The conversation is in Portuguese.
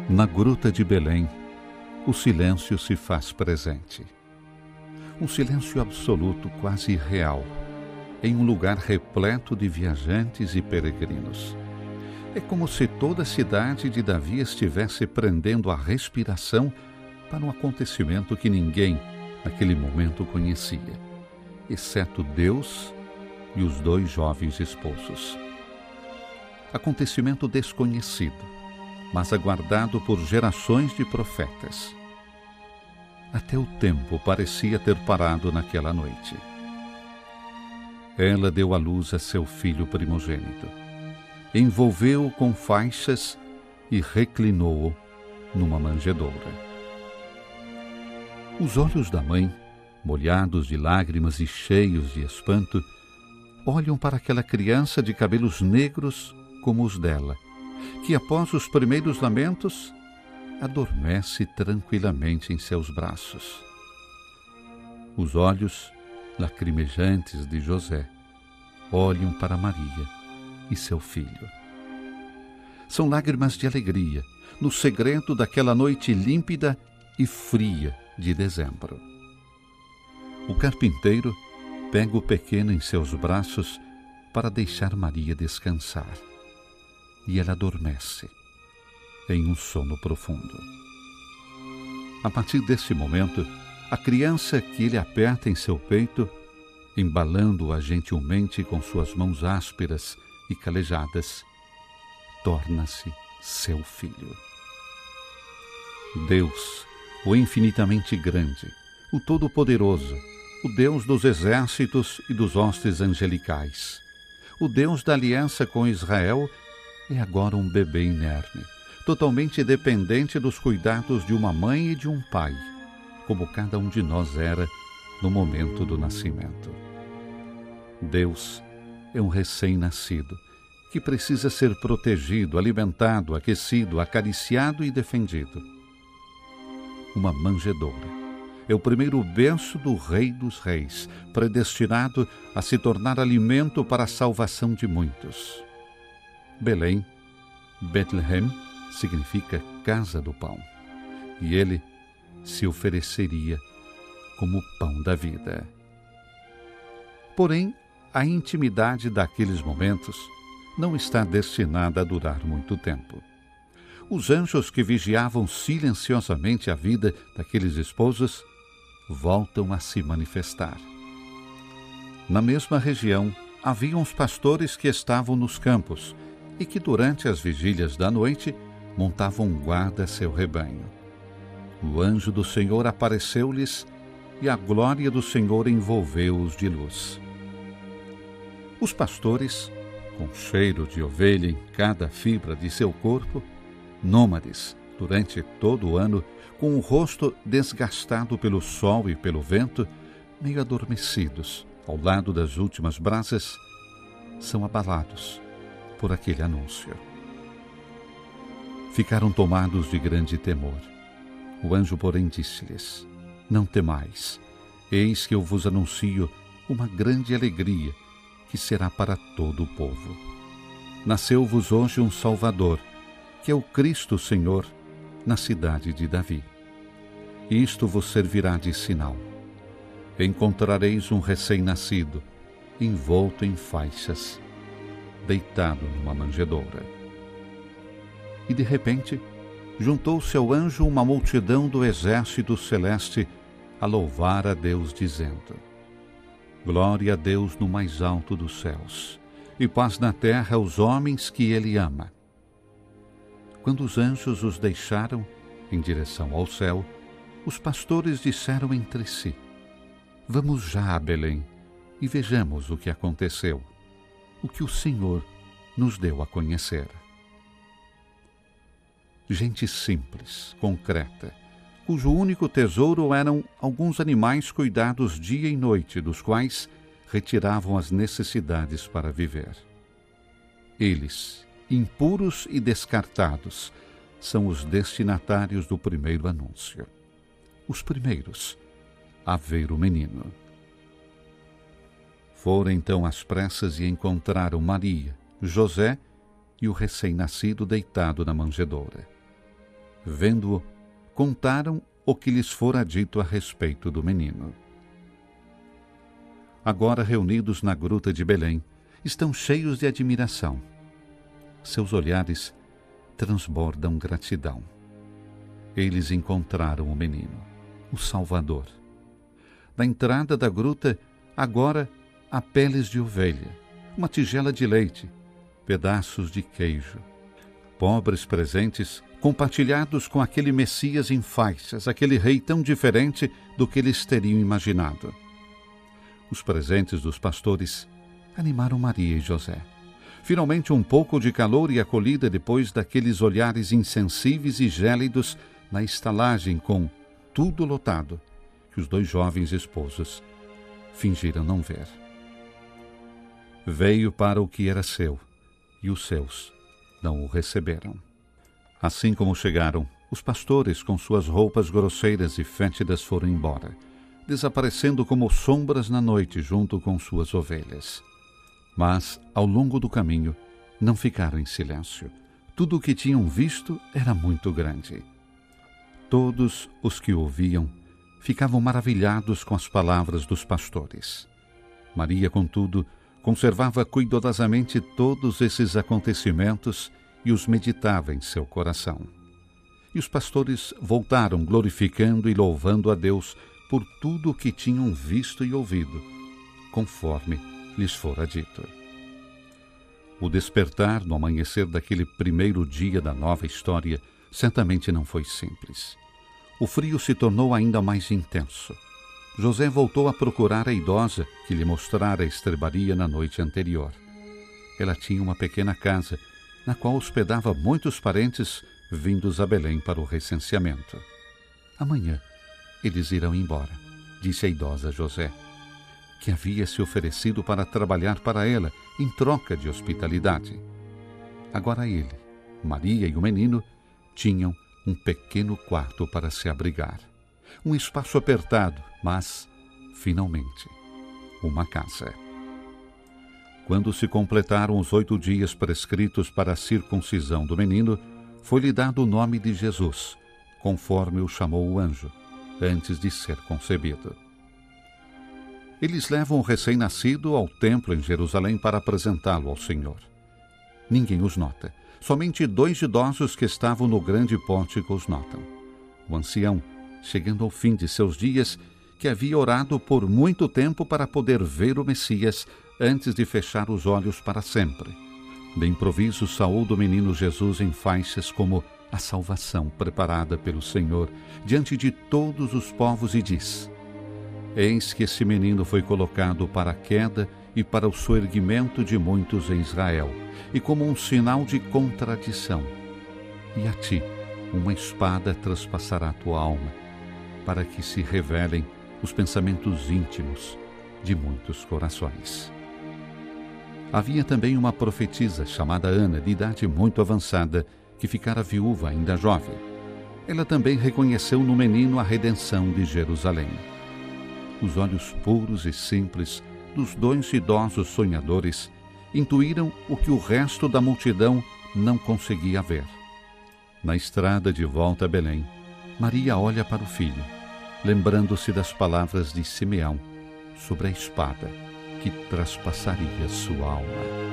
Na gruta de Belém, o silêncio se faz presente. Um silêncio absoluto, quase irreal, em um lugar repleto de viajantes e peregrinos. É como se toda a cidade de Davi estivesse prendendo a respiração para um acontecimento que ninguém, naquele momento, conhecia, exceto Deus e os dois jovens esposos. Acontecimento desconhecido, mas aguardado por gerações de profetas. Até o tempo parecia ter parado naquela noite. Ela deu à luz a seu filho primogênito, envolveu-o com faixas e reclinou-o numa manjedoura. Os olhos da mãe, molhados de lágrimas e cheios de espanto, olham para aquela criança de cabelos negros como os dela, que após os primeiros lamentos, adormece tranquilamente em seus braços. Os olhos lacrimejantes de José olham para Maria e seu filho. São lágrimas de alegria, no segredo daquela noite límpida e fria de dezembro. O carpinteiro pega o pequeno em seus braços para deixar Maria descansar. E ela adormece em um sono profundo. A partir desse momento, a criança que ele aperta em seu peito, embalando-a gentilmente com suas mãos ásperas e calejadas, torna-se seu filho. Deus, o infinitamente grande, o Todo-Poderoso, o Deus dos exércitos e dos hostes angelicais, o Deus da aliança com Israel, é agora um bebê inerme, totalmente dependente dos cuidados de uma mãe e de um pai, como cada um de nós era no momento do nascimento. Deus é um recém-nascido que precisa ser protegido, alimentado, aquecido, acariciado e defendido. Uma manjedoura é o primeiro berço do Rei dos Reis, predestinado a se tornar alimento para a salvação de muitos. Belém, Bethlehem, significa casa do pão, e ele se ofereceria como o pão da vida. Porém, a intimidade daqueles momentos não está destinada a durar muito tempo. Os anjos que vigiavam silenciosamente a vida daqueles esposos voltam a se manifestar. Na mesma região, havia uns pastores que estavam nos campos e que durante as vigílias da noite montavam guarda a seu rebanho. O anjo do Senhor apareceu-lhes e a glória do Senhor envolveu-os de luz. Os pastores, com cheiro de ovelha em cada fibra de seu corpo, nômades durante todo o ano, com o rosto desgastado pelo sol e pelo vento, meio adormecidos ao lado das últimas brasas, são abalados por aquele anúncio. Ficaram tomados de grande temor. O anjo, porém, disse-lhes: Não temais, eis que eu vos anuncio uma grande alegria, que será para todo o povo. Nasceu-vos hoje um Salvador, que é o Cristo Senhor, na cidade de Davi. Isto vos servirá de sinal. Encontrareis um recém-nascido, envolto em faixas, deitado numa manjedoura. E de repente, juntou-se ao anjo uma multidão do exército celeste a louvar a Deus, dizendo: Glória a Deus no mais alto dos céus, e paz na terra aos homens que ele ama. Quando os anjos os deixaram em direção ao céu, os pastores disseram entre si: Vamos já a Belém e vejamos o que aconteceu, o que o Senhor nos deu a conhecer. Gente simples, concreta, cujo único tesouro eram alguns animais cuidados dia e noite, dos quais retiravam as necessidades para viver. Eles, impuros e descartados, são os destinatários do primeiro anúncio. Os primeiros a ver o menino. Foram então às pressas e encontraram Maria, José e o recém-nascido deitado na manjedoura. Vendo-o, contaram o que lhes fora dito a respeito do menino. Agora, reunidos na gruta de Belém, estão cheios de admiração. Seus olhares transbordam gratidão. Eles encontraram o menino, o Salvador. Na entrada da gruta, agora há peles de ovelha, uma tigela de leite, pedaços de queijo. Pobres presentes compartilhados com aquele Messias em faixas, aquele rei tão diferente do que eles teriam imaginado. Os presentes dos pastores animaram Maria e José. Finalmente um pouco de calor e acolhida depois daqueles olhares insensíveis e gélidos na estalagem com tudo lotado, que os dois jovens esposos fingiram não ver. Veio para o que era seu, e os seus não o receberam. Assim como chegaram, os pastores com suas roupas grosseiras e fétidas foram embora, desaparecendo como sombras na noite junto com suas ovelhas. Mas, ao longo do caminho, não ficaram em silêncio. Tudo o que tinham visto era muito grande. Todos os que ouviam ficavam maravilhados com as palavras dos pastores. Maria, contudo, conservava cuidadosamente todos esses acontecimentos e os meditava em seu coração. E os pastores voltaram glorificando e louvando a Deus por tudo o que tinham visto e ouvido, conforme lhes fora dito. O despertar no amanhecer daquele primeiro dia da nova história certamente não foi simples. O frio se tornou ainda mais intenso. José voltou a procurar a idosa que lhe mostrara a estrebaria na noite anterior. Ela tinha uma pequena casa, na qual hospedava muitos parentes vindos a Belém para o recenseamento. Amanhã eles irão embora, disse a idosa a José, que havia se oferecido para trabalhar para ela em troca de hospitalidade. Agora ele, Maria e o menino tinham um pequeno quarto para se abrigar. Um espaço apertado, mas, finalmente, uma casa. Quando se completaram os 8 dias prescritos para a circuncisão do menino, foi-lhe dado o nome de Jesus, conforme o chamou o anjo, antes de ser concebido. Eles levam o recém-nascido ao templo em Jerusalém para apresentá-lo ao Senhor. Ninguém os nota. Somente 2 idosos que estavam no grande pórtico os notam. O ancião, chegando ao fim de seus dias, que havia orado por muito tempo para poder ver o Messias antes de fechar os olhos para sempre. De improviso saúda o menino Jesus em faixas como a salvação preparada pelo Senhor diante de todos os povos e diz: Eis que esse menino foi colocado para a queda e para o soerguimento de muitos em Israel, e como um sinal de contradição. E a ti uma espada traspassará a tua alma, para que se revelem os pensamentos íntimos de muitos corações. Havia também uma profetisa chamada Ana, de idade muito avançada, que ficara viúva ainda jovem. Ela também reconheceu no menino a redenção de Jerusalém. Os olhos puros e simples dos 2 idosos sonhadores intuíram o que o resto da multidão não conseguia ver. Na estrada de volta a Belém, Maria olha para o filho, lembrando-se das palavras de Simeão sobre a espada que traspassaria sua alma.